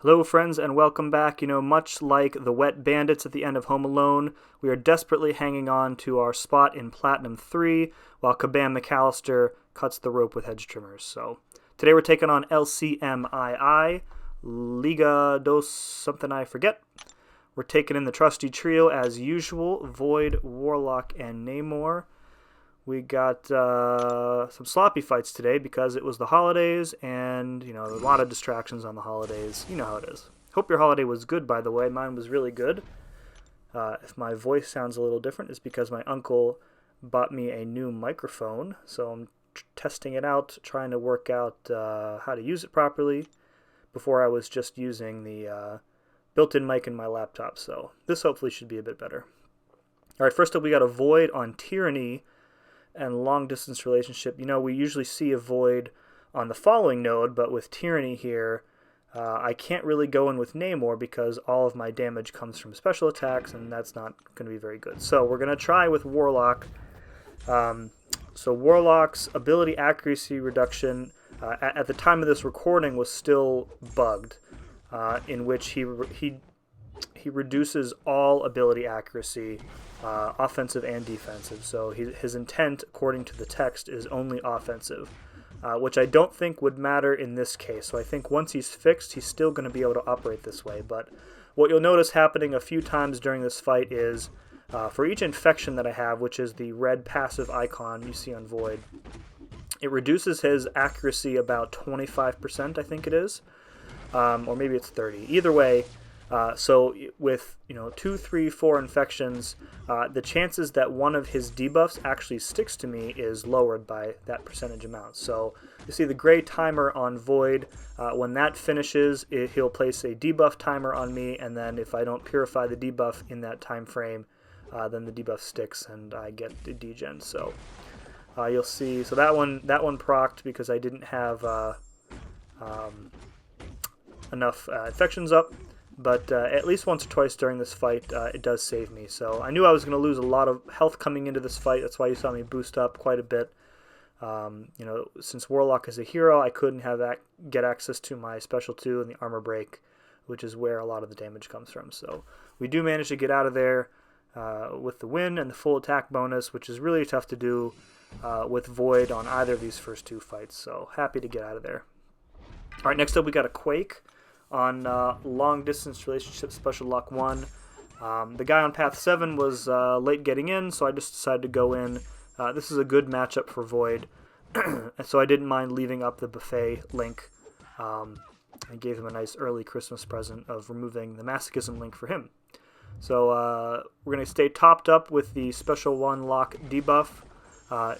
Hello, friends, and welcome back. Much like the wet bandits at the end of Home Alone, we are desperately hanging on to our spot in Platinum 3 while Kabam McAllister cuts the rope with hedge trimmers. So, today we're taking on LCMII, Liga dos something I forget. We're taking in the trusty trio as usual, Void, Warlock, and Namor. We got some sloppy fights today because it was the holidays and, a lot of distractions on the holidays. You know how it is. Hope your holiday was good, by the way. Mine was really good. If my voice sounds a little different, it's because my uncle bought me a new microphone. So I'm testing it out, trying to work out how to use it properly. Before I was just using the built-in mic in my laptop. So this hopefully should be a bit better. All right, first up we got a Void on Tyranny and long-distance relationship. We usually see a Void on the following node, but with Tyranny here, I can't really go in with Namor because all of my damage comes from special attacks, and that's not going to be very good. So we're going to try with Warlock. So Warlock's ability accuracy reduction at the time of this recording was still bugged, in which he reduces all ability accuracy, offensive and defensive. So his intent, according to the text, is only offensive, which I don't think would matter in this case. So I think once he's fixed, he's still going to be able to operate this way. But what you'll notice happening a few times during this fight is, for each infection that I have, which is the red passive icon you see on Void, it reduces his accuracy about 25%, I think it is, or maybe it's 30. Either way, so with 2, 3, 4 infections, the chances that one of his debuffs actually sticks to me is lowered by that percentage amount. So you see the gray timer on Void. When that finishes, he'll place a debuff timer on me, and then if I don't purify the debuff in that time frame, then the debuff sticks and I get the degen. So you'll see. So that one procced because I didn't have enough infections up. But at least once or twice during this fight, it does save me. So I knew I was going to lose a lot of health coming into this fight. That's why you saw me boost up quite a bit. Since Warlock is a hero, I couldn't get access to my Special 2 and the Armor Break, which is where a lot of the damage comes from. So we do manage to get out of there with the win and the full attack bonus, which is really tough to do with Void on either of these first two fights. So happy to get out of there. All right, next up we got a Quake on long-distance relationship special luck 1. The guy on path 7 was late getting in, so I just decided to go in. This is a good matchup for Void, so I didn't mind leaving up the buffet link. I gave him a nice early Christmas present of removing the masochism link for him. So we're going to stay topped up with the special 1 lock debuff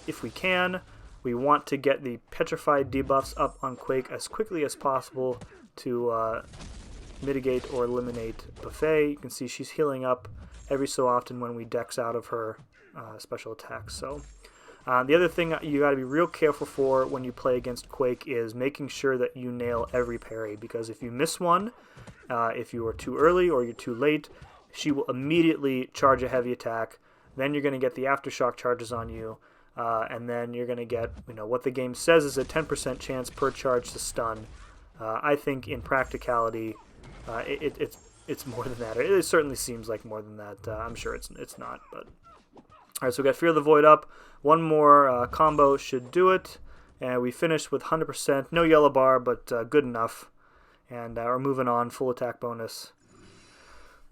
if we can. We want to get the petrified debuffs up on Quake as quickly as possible to mitigate or eliminate Buffet. You can see she's healing up every so often when we dex out of her special attacks. So the other thing you got to be real careful for when you play against Quake is making sure that you nail every parry, because if you miss one, if you are too early or you're too late, she will immediately charge a heavy attack. Then you're going to get the aftershock charges on you, and then you're going to get what the game says is a 10% chance per charge to stun. I think in practicality, it's more than that. It certainly seems like more than that. I'm sure it's not. But all right, so we got Fear the Void up. One more combo should do it, and we finished with 100%. No yellow bar, but good enough. And we're moving on. Full attack bonus.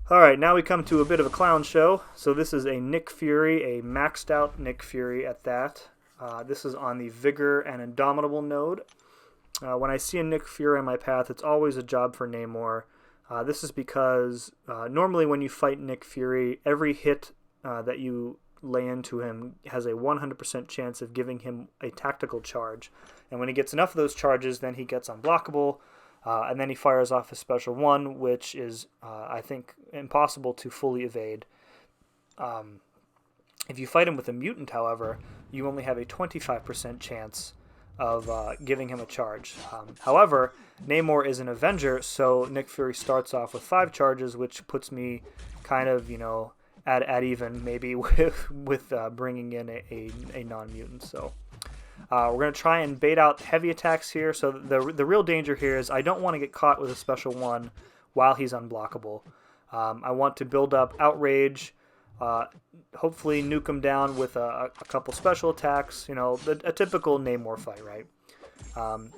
All right, now we come to a bit of a clown show. So this is a Nick Fury, a maxed out Nick Fury at that. This is on the Vigor and Indomitable node. When I see a Nick Fury on my path, it's always a job for Namor. This is because normally when you fight Nick Fury, every hit that you lay into him has a 100% chance of giving him a tactical charge. And when he gets enough of those charges, then he gets unblockable, and then he fires off his special 1, which is, I think, impossible to fully evade. If you fight him with a mutant, however, you only have a 25% chance of giving him a charge. However, Namor is an Avenger, so Nick Fury starts off with 5 charges, which puts me kind of, at even maybe with bringing in a non-mutant. So We're going to try and bait out heavy attacks here. So the real danger here is I don't want to get caught with a special one while he's unblockable. I want to build up Outrage, hopefully nuke him down with a couple special attacks, you know, a typical Namor fight, right?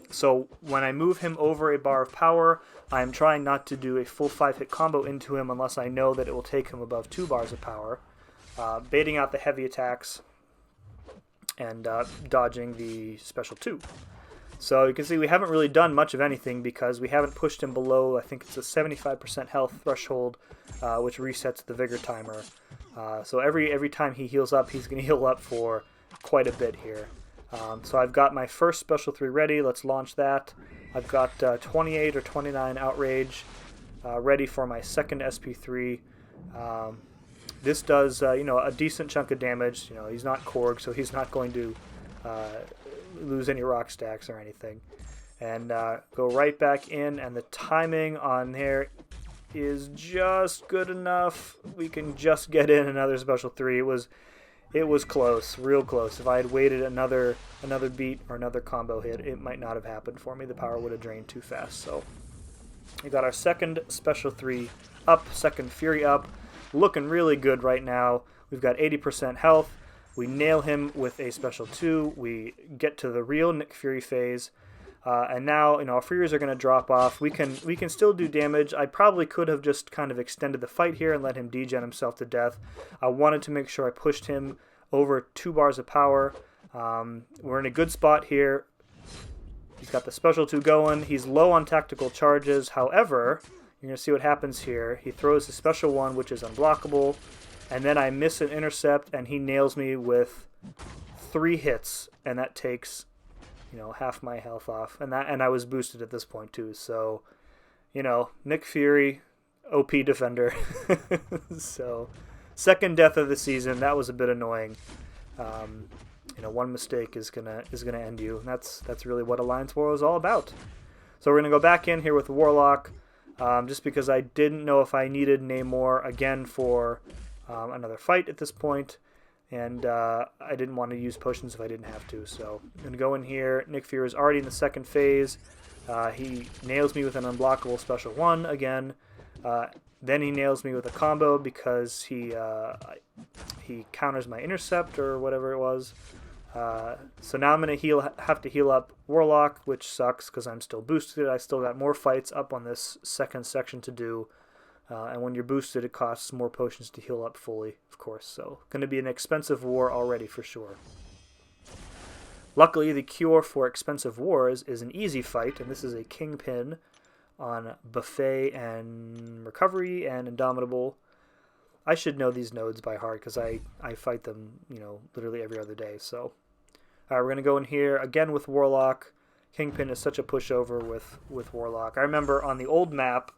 So when I move him over a bar of power, I'm trying not to do a full 5-hit combo into him unless I know that it will take him above 2 bars of power, baiting out the heavy attacks and dodging the special 2. So you can see we haven't really done much of anything because we haven't pushed him below, I think it's a 75% health threshold, which resets the vigor timer. So every time he heals up, he's going to heal up for quite a bit here. So I've got my first special 3 ready. Let's launch that. I've got 28 or 29 Outrage ready for my second SP3. This does you know, a decent chunk of damage. You know, he's not Korg, so he's not going to lose any rock stacks or anything. And go right back in, and the timing on there is just good enough. We can just get in another special 3. It was close, real close. If I had waited another beat or another combo hit, it might not have happened for me. The power would have drained too fast. So we got our second special 3 up, second Fury up. Looking really good right now. We've got 80% health. We nail him with a special 2. We get to the real Nick Fury phase. And now, you know, our Furies are going to drop off. We can still do damage. I probably could have just kind of extended the fight here and let him degen himself to death. I wanted to make sure I pushed him over 2 bars of power. We're in a good spot here. He's got the special 2 going. He's low on tactical charges. However, you're going to see what happens here. He throws the special 1, which is unblockable. And then I miss an intercept, and he nails me with 3 hits. And that takes, you know, half my health off. And I was boosted at this point, too. So, you know, Nick Fury, OP defender. So, second death of the season. That was a bit annoying. You know, one mistake is gonna end you. And that's really what Alliance War is all about. So we're gonna go back in here with Warlock, just because I didn't know if I needed Namor again for another fight at this point, and I didn't want to use potions if I didn't have to. So I'm gonna go in here. Nick Fury is already in the second phase. He nails me with an unblockable special 1 again. Then he nails me with a combo because he counters my intercept or whatever it was. So now I'm going to have to heal up Warlock, which sucks because I'm still boosted. I still got more fights up on this second section to do. And when you're boosted, it costs more potions to heal up fully, of course. So going to be an expensive war already for sure. Luckily, the cure for expensive wars is an easy fight, and this is a Kingpin on Buffet and Recovery and Indomitable. I should know these nodes by heart because I fight them, you know, literally every other day. So, all right, we're going to go in here again with Warlock. Kingpin is such a pushover with Warlock. I remember on the old map,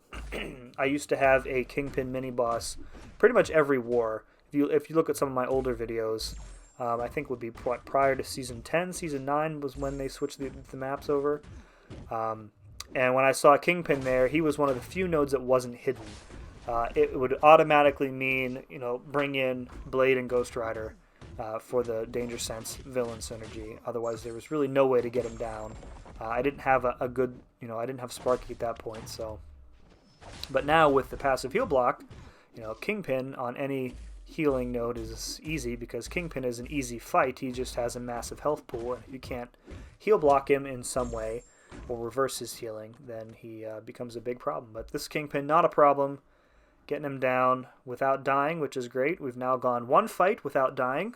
I used to have a Kingpin mini-boss pretty much every war. If you look at some of my older videos, I think would be prior to Season 10. Season 9 was when they switched the maps over. And when I saw Kingpin there, he was one of the few nodes that wasn't hidden. It would automatically mean, you know, bring in Blade and Ghost Rider for the Danger Sense villain synergy. Otherwise, there was really no way to get him down. I didn't have a good, you know, I didn't have Sparky at that point. So, but now with the passive heal block, you know, Kingpin on any healing node is easy because Kingpin is an easy fight. He just has a massive health pool, and if you can't heal block him in some way or reverse his healing, then he becomes a big problem. But this Kingpin, not a problem. Getting him down without dying, which is great. We've now gone 1 fight without dying.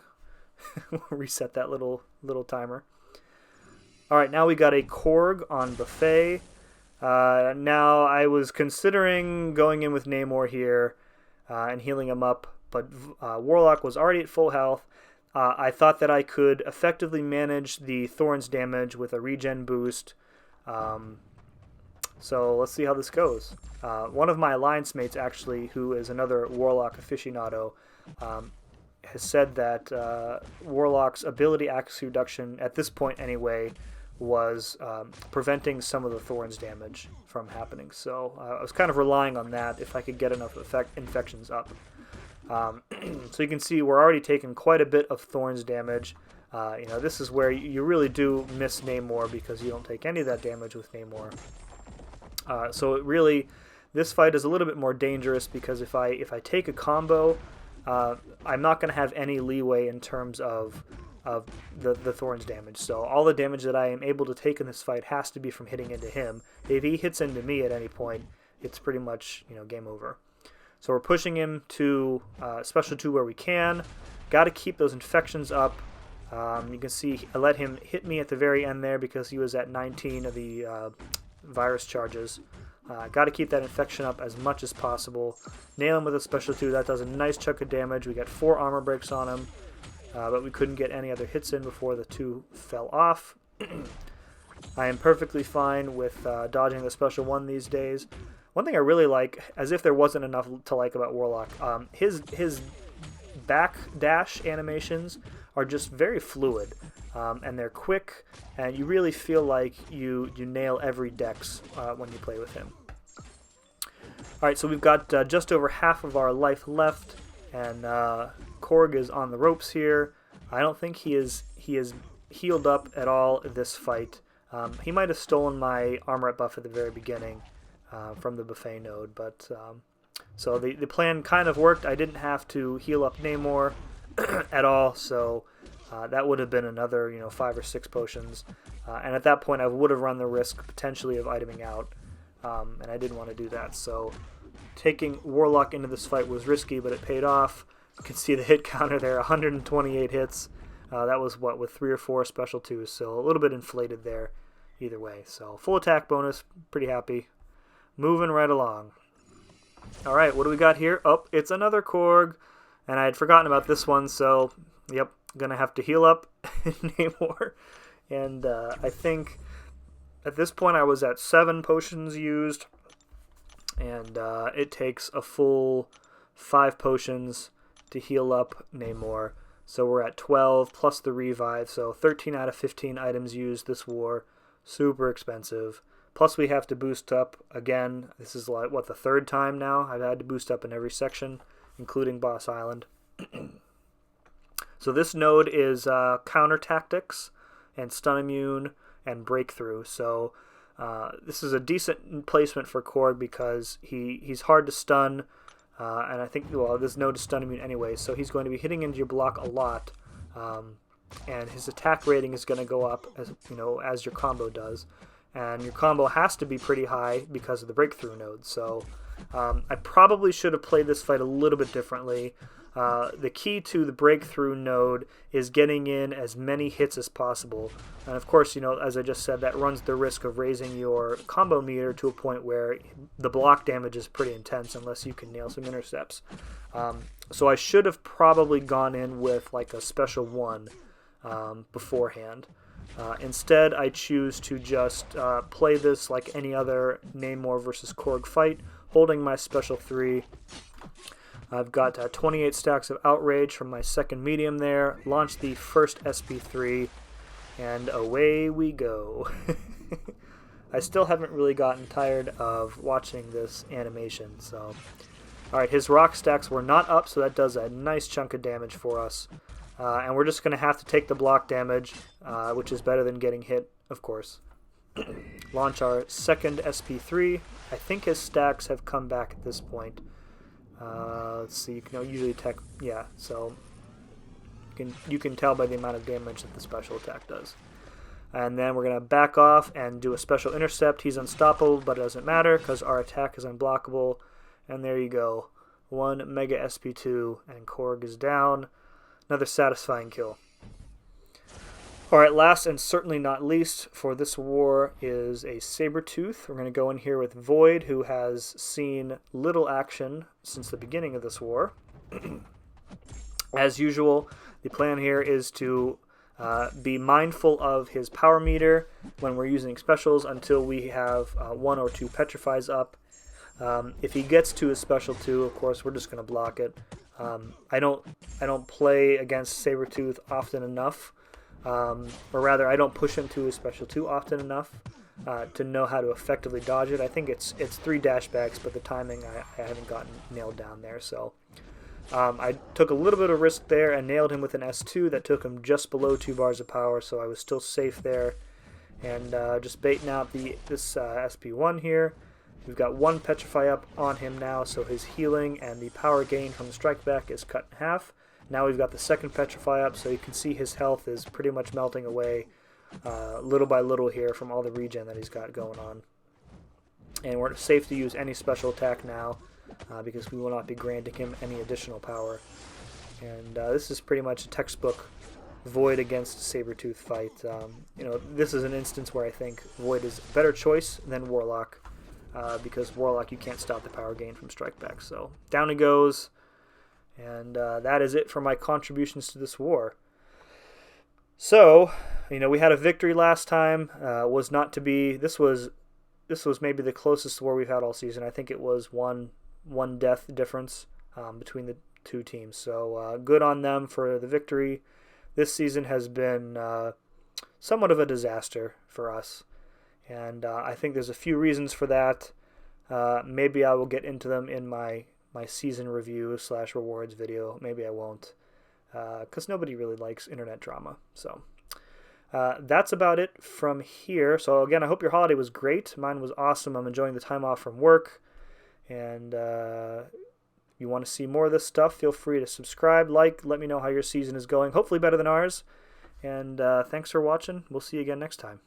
We'll reset that little timer. All right, now we got a Korg on Buffet. Now I was considering going in with Namor here and healing him up, but Warlock was already at full health. I thought that I could effectively manage the Thorns damage with a regen boost. So let's see how this goes. One of my alliance mates, actually, who is another Warlock aficionado, has said that Warlock's ability accuracy reduction, at this point anyway, was preventing some of the Thorns damage from happening. So I was kind of relying on that if I could get enough infections up. So you can see we're already taking quite a bit of Thorns damage. This is where you really do miss Namor because you don't take any of that damage with Namor. So it really, this fight is a little bit more dangerous because if I take a combo, I'm not going to have any leeway in terms of the Thorn's damage. So all the damage that I am able to take in this fight has to be from hitting into him. If he hits into me at any point, it's pretty much game over. So we're pushing him to special 2 where we can. Got to keep those infections up. You can see I let him hit me at the very end there because he was at 19 of the virus charges. Got to keep that infection up as much as possible. Nail him with a special 2. That does a nice chunk of damage. We got 4 armor breaks on him, but we couldn't get any other hits in before the 2 fell off. I am perfectly fine with dodging the special 1 these days. One thing I really like, as if there wasn't enough to like about Warlock, his back dash animations are just very fluid, and they're quick, and you really feel like you nail every dex when you play with him. Alright, so we've got just over half of our life left, and Korg is on the ropes here. I don't think he is healed up at all this fight. He might have stolen my armor up buff at the very beginning from the buffet node, but so the plan kind of worked. I didn't have to heal up Namor at all, so that would have been another 5 or 6 potions, and at that point I would have run the risk potentially of iteming out, and I didn't want to do that. So taking Warlock into this fight was risky, but it paid off. You can see the hit counter there, 128 hits. That was with 3 or 4 special 2s, so a little bit inflated there either way. So full attack bonus, pretty happy. Moving right along. Alright, what do we got here? Oh, it's another Korg, and I had forgotten about this one, so yep, gonna have to heal up Namor. And I think at this point I was at 7 potions used, and it takes a full 5 potions to heal up Namor. So we're at 12 plus the revive, so 13 out of 15 items used this war. Super expensive. Plus we have to boost up again. This is like, the 3rd time now I've had to boost up in every section, including Boss Island. So this node is counter tactics and stun immune and breakthrough. So this is a decent placement for Korg because he's hard to stun, and I think this node is stun immune anyway, so he's going to be hitting into your block a lot, and his attack rating is going to go up as your combo does. And your combo has to be pretty high because of the breakthrough node. So I probably should have played this fight a little bit differently. The key to the breakthrough node is getting in as many hits as possible. And of course, as I just said, that runs the risk of raising your combo meter to a point where the block damage is pretty intense unless you can nail some intercepts. So I should have probably gone in with like a special 1 beforehand. Instead, I choose to just play this like any other Namor versus Korg fight, holding my special 3. I've got 28 stacks of Outrage from my second medium there, launch the first SP3, and away we go. I still haven't really gotten tired of watching this animation. So, alright, his rock stacks were not up, so that does a nice chunk of damage for us. And we're just going to have to take the block damage, which is better than getting hit, of course. Launch our second SP3. I think his stacks have come back at this point. Let's see, you can usually attack, yeah, so you can tell by the amount of damage that the special attack does. And then we're going to back off and do a special intercept. He's unstoppable, but it doesn't matter because our attack is unblockable. And there you go. 1 Mega SP2, and Korg is down. Another satisfying kill. Alright, last and certainly not least for this war is a Sabretooth. We're going to go in here with Void, who has seen little action since the beginning of this war. As usual, the plan here is to be mindful of his power meter when we're using specials until we have 1 or 2 petrifies up. If he gets to his special 2, of course, we're just going to block it. I don't play against Sabretooth often enough, or rather, I don't push him to his special 2 often enough to know how to effectively dodge it. I think it's 3 dashbacks, but the timing I haven't gotten nailed down there. So I took a little bit of risk there and nailed him with an S2 that took him just below 2 bars of power, so I was still safe there. And just baiting out this SP1 here. We've got 1 Petrify up on him now, so his healing and the power gain from the strike back is cut in half. Now we've got the 2nd Petrify up, so you can see his health is pretty much melting away little by little here from all the regen that he's got going on. And we're safe to use any special attack now because we will not be granting him any additional power. And this is pretty much a textbook Void against Sabretooth fight. This is an instance where I think Void is a better choice than Warlock, because Warlock, you can't stop the power gain from strike back. So down he goes, and that is it for my contributions to this war. So, we had a victory last time. Was not to be. This was maybe the closest war we've had all season. I think it was one death difference between the two teams. So good on them for the victory. This season has been somewhat of a disaster for us, and I think there's a few reasons for that. Maybe I will get into them in my season review / rewards video. Maybe I won't, because nobody really likes internet drama. So that's about it from here. So again, I hope your holiday was great. Mine was awesome. I'm enjoying the time off from work, and you want to see more of this stuff, feel free to subscribe, let me know how your season is going. Hopefully better than ours. And thanks for watching. We'll see you again next time.